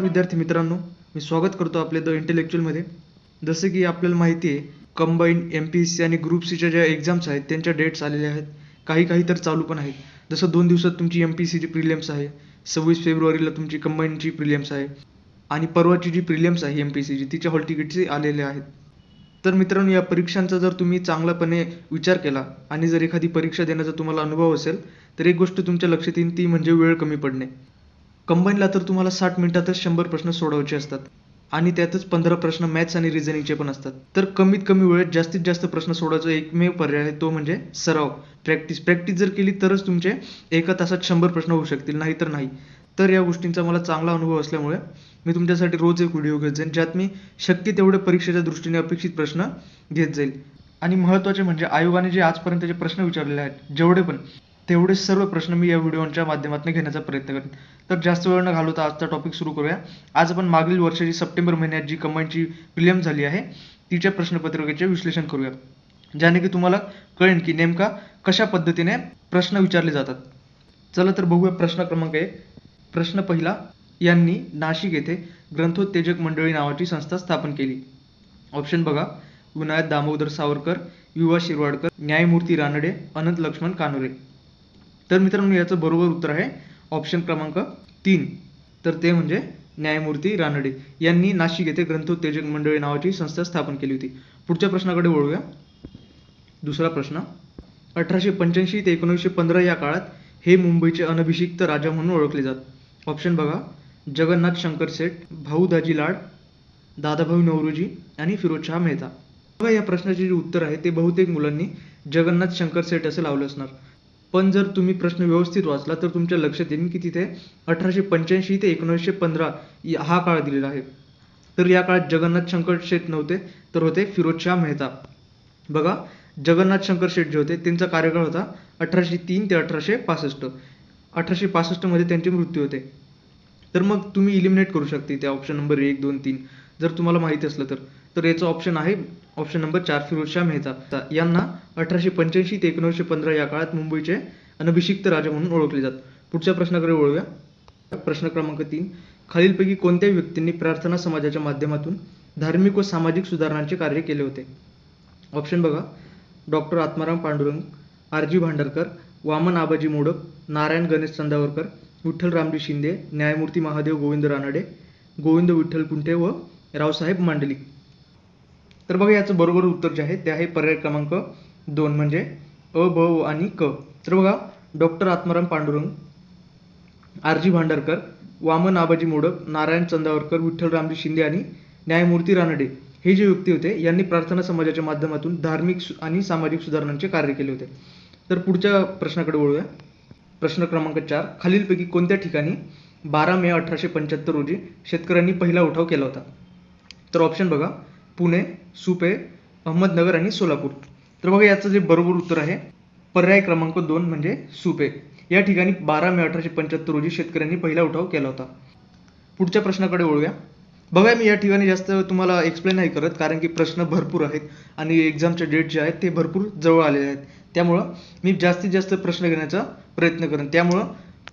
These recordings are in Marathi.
विद्यार्थी मित्रांनो, मी स्वागत करतो आपले द इंटेलेक्च्युअलमध्ये. जसे की आपल्याला माहिती आहे, कंबाईन MPSC आणि ग्रुप सीच्या ज्या एक्झाम्स आहेत त्यांच्या डेट्स आलेल्या आहेत. काही तर चालू पण आहेत. जसं 2 दिवसात तुमची MPSCची प्रिलिम्स आहे, 26 फेब्रुवारीला तुमची कंबाईनची प्रिलिम्स आहे आणि परवाची जी प्रिलिम्स आहे MPSCची तिच्या हॉल तिकीटचे आलेले आहेत. तर मित्रांनो, या परीक्षांचा जर तुम्ही चांगल्यापणे विचार केला आणि जर एखादी परीक्षा देण्याचा तुम्हाला अनुभव असेल, तर एक गोष्ट तुमच्या लक्षात येईल, ती म्हणजे वेळ कमी पडणे. कंबाईनला तर तुम्हाला 60 मिनिटातच 100 प्रश्न सोडवायचे असतात आणि त्यातच 15 प्रश्न मॅथ्स आणि रिझनिंगचे पण असतात. तर कमीत कमी वेळेत जास्तीत जास्त प्रश्न सोडवायचा एकमेव पर्याय आहे तो म्हणजे सराव, प्रॅक्टिस जर केली तरच तुमचे एका तासात 100 प्रश्न होऊ शकतील, नाहीतर नाही. तर या गोष्टींचा मला चांगला अनुभव असल्यामुळे मी तुमच्यासाठी रोज एक व्हिडिओ घेत जाईन, ज्यात मी शक्य तेवढे परीक्षेच्या दृष्टीने अपेक्षित प्रश्न घेत जाईल. आणि महत्त्वाचे म्हणजे आयोगाने जे आजपर्यंत जे प्रश्न विचारलेले आहेत, जेवढे पण तेवढे सर्व प्रश्न मी या व्हिडिओच्या माध्यमातून घेण्याचा प्रयत्न करेन. तर जास्त वेळ न घालवता आजचा टॉपिक सुरू करूया. आज आपण मागील वर्षाची सप्टेंबर महिन्यात जी कंबाईनची प्रिलिम्स झाली आहे तिच्या प्रश्नपत्रिकेचे विश्लेषण करूया, ज्याने की तुम्हाला कळेल की नेमका कशा पद्धतीने प्रश्न विचारले जातात. चला तर बघूया प्रश्न क्रमांक 1. प्रश्न पहिला, यांनी नाशिक येथे ग्रंथोत्तेजक मंडळी नावाची संस्था स्थापन केली. ऑप्शन बघा: विनायक दामोदर सावरकर, युवा शिरवाडकर, न्यायमूर्ती रानडे, अनंत लक्ष्मण कानोरे. तर मित्रांनो, याचं बरोबर उत्तर आहे ऑप्शन क्रमांक 3. तर ते म्हणजे न्यायमूर्ती रानडे यांनी नाशिक येथे ग्रंथोत्तेजक मंडळी नावाची संस्था स्थापन केली होती. पुढच्या प्रश्नाकडे वळूया. दुसरा प्रश्न, 1885 ते 1915 या काळात हे मुंबईचे अनभिषिक्त राजा म्हणून ओळखले जात. ऑप्शन बघा: जगन्नाथ शंकर सेठ, भाऊ दाजी लाड, दादाभाऊ नौरोजी आणि फिरोजशहा मेहता. बघा, या प्रश्नाचे जे उत्तर आहे ते बहुतेक मुलांनी जगन्नाथ शंकर सेठ असे लावले असणार. पण जर तुम्ही प्रश्न व्यवस्थित वाचला तर तुमच्या लक्षात येईल की तिथे 1885 ते 1915 हा काळ दिलेला आहे. तर या काळात जगन्नाथ शंकर शेठ नव्हते, तर होते फिरोजशहा मेहता. बघा, जगन्नाथ शंकर शेठ जे होते त्यांचा कार्यकाळ होता 1803 ते 1865. 1865 मध्ये त्यांचे मृत्यू होते. तर मग तुम्ही इलिमिनेट करू शकते त्या ऑप्शन नंबर 1, 2, 3 जर तुम्हाला माहिती असलं तर याचं ऑप्शन आहे ऑप्शन नंबर 4, फिरोजशहा मेहता. यांना 1885 ते 1915 या काळात मुंबईचे अनभिषिक्त राजा म्हणून ओळखले जात. पुढच्या प्रश्नाकडे वळूया. प्रश्न क्रमांक 3, खालीलपैकी कोणत्या व्यक्तींनी प्रार्थना समाजाच्या माध्यमातून धार्मिक व सामाजिक सुधारणांचे कार्य केले होते. ऑप्शन बघा: डॉक्टर आत्माराम पांडुरंग, RG भांडारकर, वामन आबाजी मोडक, नारायण गणेश चंदावरकर, विठ्ठल रामजी शिंदे, न्यायमूर्ती महादेव गोविंद रानडे, गोविंद विठ्ठल कुंटे व रावसाहेब मांडलिक. तर बघा, याचं बरोबर उत्तर जे आहे ते आहे पर्याय क्रमांक 2 म्हणजे अ, ब आणि क. तर बघा, डॉक्टर आत्माराम पांडुरंग, RG भांडारकर, वामन आबाजी मोडक, नारायण चंदावरकर, विठ्ठल रामजी शिंदे आणि न्यायमूर्ती रानडे हे जे व्यक्ती होते यांनी प्रार्थना समाजाच्या माध्यमातून धार्मिक आणि सामाजिक सुधारणांचे कार्य केले होते. तर पुढच्या प्रश्नाकडे वळूया. प्रश्न क्रमांक 4, खालीलपैकी कोणत्या ठिकाणी 12 मे 1875 रोजी शेतकऱ्यांनी पहिला उठाव केला होता. तर ऑप्शन बघा: पुणे, सुपे, अहमदनगर आणि सोलापूर. तर बघा, याचं जे बरोबर उत्तर आहे पर्याय क्रमांक 2 म्हणजे सुपे. या ठिकाणी 12 मे 1875 रोजी शेतकऱ्यांनी पहिला उठाव केला होता. पुढच्या प्रश्नाकडे वळूया. बघा, मी या ठिकाणी जास्त तुम्हाला एक्सप्लेन नाही करत, कारण की प्रश्न भरपूर आहेत आणि एक्झामचे डेट जे आहेत ते भरपूर जवळ आलेले आहेत. त्यामुळं मी जास्तीत जास्त प्रश्न घेण्याचा प्रयत्न करेन. त्यामुळं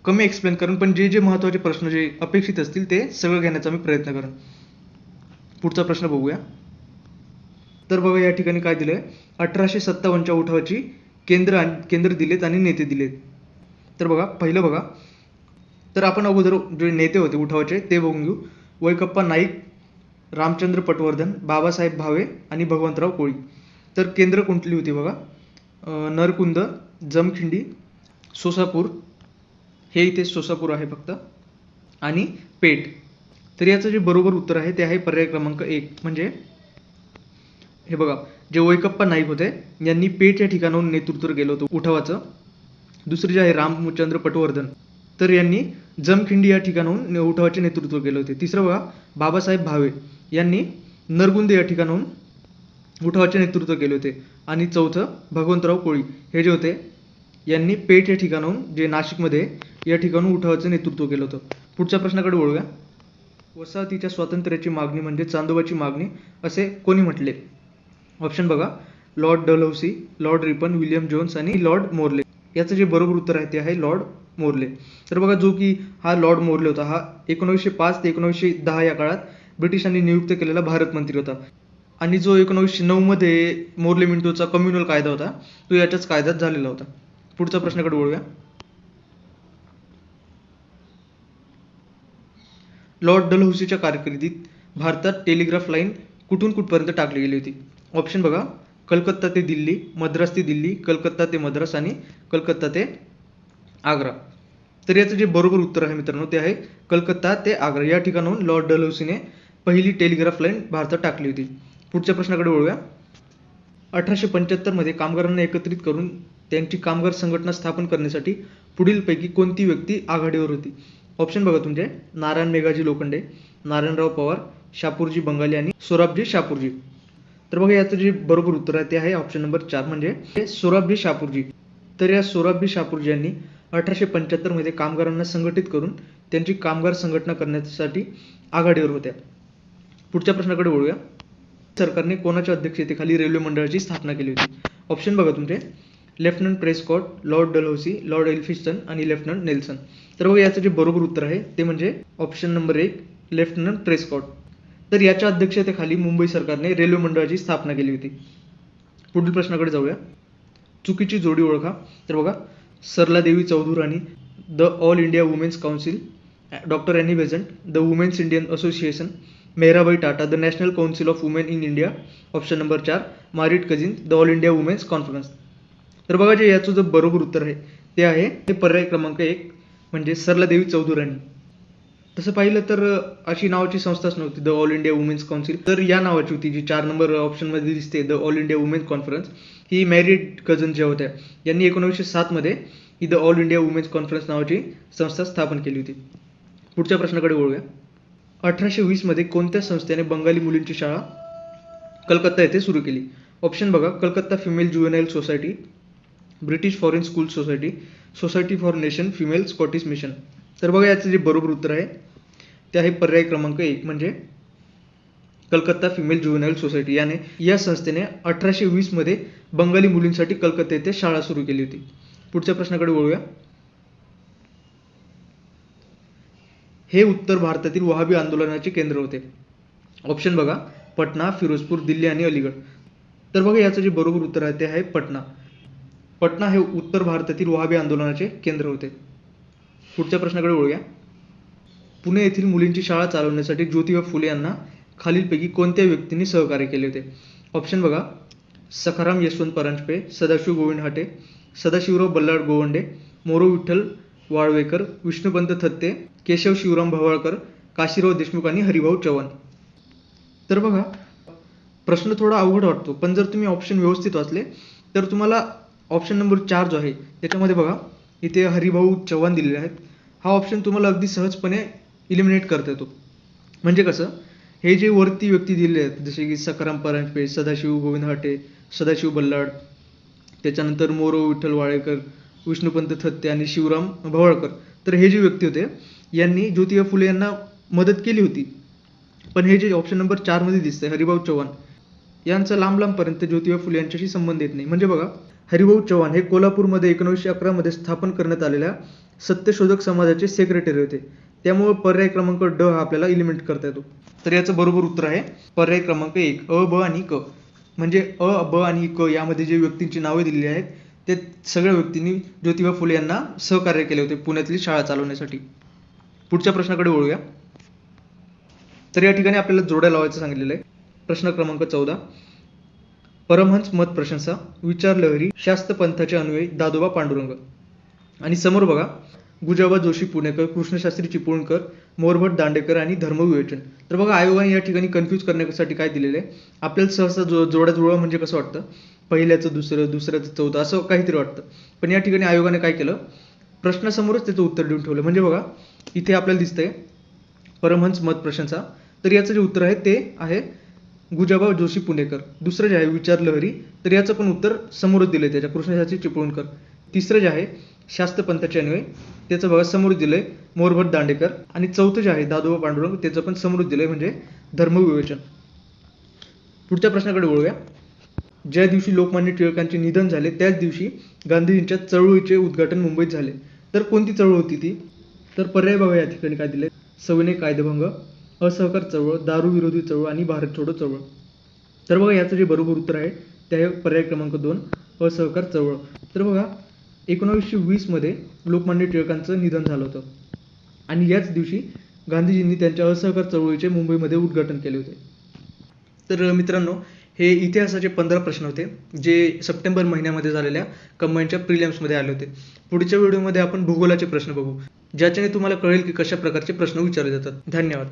कमी एक्सप्लेन करेन, पण जे महत्त्वाचे प्रश्न जे अपेक्षित असतील ते सगळं घेण्याचा मी प्रयत्न करेन. पुढचा प्रश्न बघूया. तर बघा, या ठिकाणी काय दिलंय: 1857च्या उठावाची केंद्र दिलेत आणि नेते दिलेत. तर बघा, पहिलं बघा, तर आपण अगोदर जे नेते होते उठावाचे ते बघून घेऊ. वैकप्पा नाईक, रामचंद्र पटवर्धन, बाबासाहेब भावे आणि भगवंतराव कोळी. तर केंद्र कुठली होती बघा: नरकुंद, जमखिंडी, सोसापूर, हे इथे सोसापूर आहे फक्त, आणि पेठ. तर याचं जे बरोबर उत्तर आहे ते आहे पर्याय क्रमांक 1 म्हणजे हे बघा, जे वैकप्पा नाईक होते यांनी पेठ या ठिकाणाहून नेतृत्व केलं होतं उठावाचं. दुसरे जे आहे रामचंद्र पटवर्धन, तर यांनी जमखिंडी या ठिकाणाहून उठावाचे नेतृत्व केले होते. तिसरं बघा, बाबासाहेब भावे यांनी नरगुंद या ठिकाणाहून उठावाचे नेतृत्व केले होते. आणि चौथं भगवंतराव कोळी हे जे होते यांनी पेठ या ठिकाणाहून, जे नाशिकमध्ये, या ठिकाणून उठावाचं नेतृत्व केलं होतं. पुढच्या प्रश्नाकडे वळूया. वसाहतीच्या स्वातंत्र्याची मागणी म्हणजे चांदोबाची मागणी असे कोणी म्हटले. ऑप्शन बघा: lord Dalhousie, lord Ripon, William Jones आणि लॉर्ड मोर्ले. याचं जे बरोबर उत्तर आहे ते आहे लॉर्ड मोर्ले. तर बघा, जो की हा लॉर्ड मोर्ले होता, हा 1905 ते 1910 या काळात ब्रिटिशांनी नियुक्त केलेला भारत मंत्री होता. आणि जो 1909 मध्ये मोर्ले मिंटोचा कम्युनल कायदा होता, तो याच्याच कायद्यात झालेला होता. पुढचा प्रश्नाकडे वळूया. लॉर्ड डलहौसीच्या कारकिर्दीत भारतात टेलिग्राफ लाईन कुठून कुठपर्यंत टाकली गेली होती? ऑप्शन बघा, कलकत्ता ते दिल्ली, मद्रास ते दिल्ली, कलकत्ता ते मद्रास आणि कलकत्ता ते आग्रा. तर याचं जे बरोबर उत्तर आहे मित्रांनो, ते आहे कलकत्ता ते आग्रा. या ठिकाणाहून लॉर्ड डलहौसीने पहिली टेलिग्राफ लाईन भारतात टाकली होती. पुढच्या प्रश्नाकडे वळूया. 1875 मध्ये कामगारांना एकत्रित करून त्यांची कामगार संघटना स्थापन करण्यासाठी पुढीलपैकी कोणती व्यक्ती आघाडीवर होती? ऑप्शन बघा तुमचे, नारायण मेघाजी लोखंडे, नारायणराव पवार, शापूरजी बंगाली आणि सोराबजी शापूरजी. तर बघा, याचं जे बरोबर उत्तर आहे ते आहे ऑप्शन नंबर 4 म्हणजे सोराबजी शापूरजी. तर या सोराबजी शापूरजी यांनी 1875 मध्ये कामगारांना संघटित करून त्यांची कामगार संघटना करण्यासाठी आघाडीवर होत्या. पुढच्या प्रश्नाकडे वळूया. सरकारने कोणाच्या अध्यक्षतेखाली रेल्वे मंडळाची स्थापना केली होती? ऑप्शन बघा तुमचे, lieutenant Prescott, Lord Dalhousie, Lord Elphinstone आणि लेफ्टनंट नेल्सन. तर बघा, याचं जे बरोबर उत्तर आहे ते म्हणजे ऑप्शन नंबर 1 लेफ्टनंट प्रेस्कॉट. तर याच्या अध्यक्षतेखाली मुंबई सरकारने रेल्वे मंडळाची स्थापना केली होती. पुढील प्रश्नाकडे जाऊया. चुकीची जोडी ओळखा. तर बघा, Saraladevi Chaudhurani, the All India women's council, doctor Annie Besant, the women's Indian association, Meherbai Tata, the national council of women in India. Option number 4 Margaret Cousins, the All India women's conference. तर बघा, जे याचं जे बरोबर उत्तर आहे ते आहे ते पर्याय क्रमांक 1 म्हणजे सरलादेवी चौधुराणी. तसं पाहिलं तर अशी नावाची संस्थाच नव्हती the All India women's council. तर या नावाची होती, जी 4 नंबर ऑप्शनमध्ये दिसते, the All India women's conference. ही मॅरिट कझन ज्या होत्या यांनी 1907 मध्ये ही the All India women's conference नावाची संस्था स्थापन केली होती. पुढच्या प्रश्नाकडे वळूया. 1820 मध्ये कोणत्या संस्थेने बंगाली मुलींची शाळा कलकत्ता येथे सुरू केली? ऑप्शन बघा, Calcutta female juvenile society, British foreign school society, society for nation female Scottish mission. तर बघा, याचं जे बरोबर उत्तर आहे ते आहे पर्याय क्रमांक 1 म्हणजे कलकत्ता फिमेल ज्युव्हेनाईल सोसायटी. या संस्थेने 1820 मध्ये बंगाली मुलींसाठी कलकत्ता येथे शाळा सुरू केली होती. पुढच्या प्रश्नाकडे वळूया. हे उत्तर भारतातील वहाबी आंदोलनाचे केंद्र होते. ऑप्शन बघा, पटना, फिरोजपूर, दिल्ली आणि अलीगड. तर बघा, याचं जे बरोबर उत्तर आहे ते आहे पटना. पटना हे उत्तर भारतातील वहाबी आंदोलनाचे केंद्र होते. पुढच्या प्रश्नाकडे वळूया. पुणे येथील मुलींची शाळा चालवण्यासाठी ज्योतिबा फुले यांना खालीलपैकी कोणत्या व्यक्तींनी सहकार्य केले होते? ऑप्शन बघा, सखाराम यशवंत परांजपे, सदाशिव गोविंद हाटे, सदाशिवराव बल्लाळ गोवंडे, मोरो विठ्ठल वाळवेकर, विष्णुपंत थत्ते, केशव शिवराम भवाळकर, काशीराव देशमुख आणि हरिभाऊ चव्हाण. तर बघा, प्रश्न थोडा अवघड वाटतो, पण जर तुम्ही ऑप्शन व्यवस्थित वाचले तर तुम्हाला ऑप्शन नंबर 4 जो आहे त्याच्यामध्ये बघा, इथे हरिभाऊ चव्हाण दिलेले आहेत. हा ऑप्शन तुम्हाला अगदी सहजपणे इलिमिनेट करता येतो. म्हणजे कसं, हे जे वरती व्यक्ती दिलेले आहेत जसे की सखाराम परांजपे, सदाशिव गोविंद हाटे, सदाशिव बल्लाळ, त्याच्यानंतर मोरो विठ्ठल वाळेकर, विष्णुपंत थत्ते आणि शिवराम भवाळकर, तर हे जे व्यक्ती होते यांनी ज्योतिबा फुले यांना मदत केली होती. पण हे जे ऑप्शन नंबर 4 मध्ये दिसतंय हरिभाऊ चव्हाण, यांचा लांबपर्यंत ज्योतिबा फुले यांच्याशी संबंध येत नाही. म्हणजे बघा, हरिभाऊ चव्हाण हे कोल्हापूरमध्ये 1911 मध्ये स्थापन करण्यात आलेल्या सत्यशोधक समाजाचे सेक्रेटरी होते. त्यामुळे पर्याय क्रमांक ड हा आपल्याला इलिमिनेट करता येतो. तर याचं बरोबर उत्तर आहे पर्याय क्रमांक 1 अ, ब आणि क. म्हणजे अ, ब आणि क यामध्ये जे व्यक्तींची नावे दिलेली आहेत ते सगळ्या व्यक्तींनी ज्योतिबा फुले यांना सहकार्य केले होते पुण्यातली शाळा चालवण्यासाठी. पुढच्या प्रश्नाकडे वळूया. तर या ठिकाणी आपल्याला जोड्या लावायचं सांगितलेलं आहे. प्रश्न क्रमांक 14, परमहंस मत प्रशंसा, विचार लहरी, शाक्त पंथाचे अन्वयी दादोबा पांडुरंग. आणि समोर बघा, गुजाबा जोशी पुणेकर, कृष्णशास्त्री चिपळूणकर, मोरभट दांडेकर आणि धर्मविवेचन. तर बघा, आयोगाने या ठिकाणी कन्फ्यूज करण्यासाठी काय दिलेलं आहे, आपल्याला सहसा जोड्या जुळवा म्हणजे कसं वाटतं, पहिल्याचं दुसरं, दुसऱ्याचं चौथं असं काहीतरी वाटतं. पण या ठिकाणी आयोगाने काय केलं, प्रश्नासमोरच त्याचं उत्तर देऊन ठेवलं. म्हणजे बघा, इथे आपल्याला दिसतंय परमहंस मत प्रशंसा, तर याचं जे उत्तर आहे ते आहे गुजाबा जोशी पुणेकर. दुसरं जे आहे विचार लहरी, तर याचं पण उत्तर समोरच दिलंय त्याच्या, कृष्णशास्त्री चिपळूणकर. तिसरं जे आहे शाक्त पंथाचे अन्वय, त्याचं बघा समोरच दिलंय मोरभट दांडेकर. आणि चौथं जे आहे दादोबा पांडुरंग, त्याचं पण समोरच दिलंय म्हणजे धर्मविवेचन. पुढच्या प्रश्नाकडे वळूया. ज्या दिवशी लोकमान्य टिळकांचे निधन झाले त्याच दिवशी गांधीजींच्या चळवळीचे उद्घाटन मुंबईत झाले. तर कोणती चळवळ होती ती? तर पर्याय बघा या ठिकाणी काय दिले: सविनय कायदेभंग, असहकार चळवळ, दारू विरोधी चळवळ आणि भारत छोडो चळवळ. तर बघा याचं जे बरोबर उत्तर आहे ते आहे पर्याय क्रमांक 2, असहकार चळवळ. तर बघा 1920 मध्ये लोकमान्य टिळकांचं निधन झालं होतं आणि याच दिवशी गांधीजींनी त्यांच्या असहकार चळवळीचे मुंबईमध्ये उद्घाटन केले होते. तर मित्रांनो, हे इतिहासाचे 15 प्रश्न होते जे सप्टेंबर महिन्यामध्ये झालेल्या कंबाईनच्या प्रिलिम्समध्ये आले होते. पुढच्या व्हिडिओमध्ये आपण भूगोलाचे प्रश्न बघू, ज्याच्याने तुम्हाला कळेल की कशा प्रकारचे प्रश्न विचारले जातात. धन्यवाद.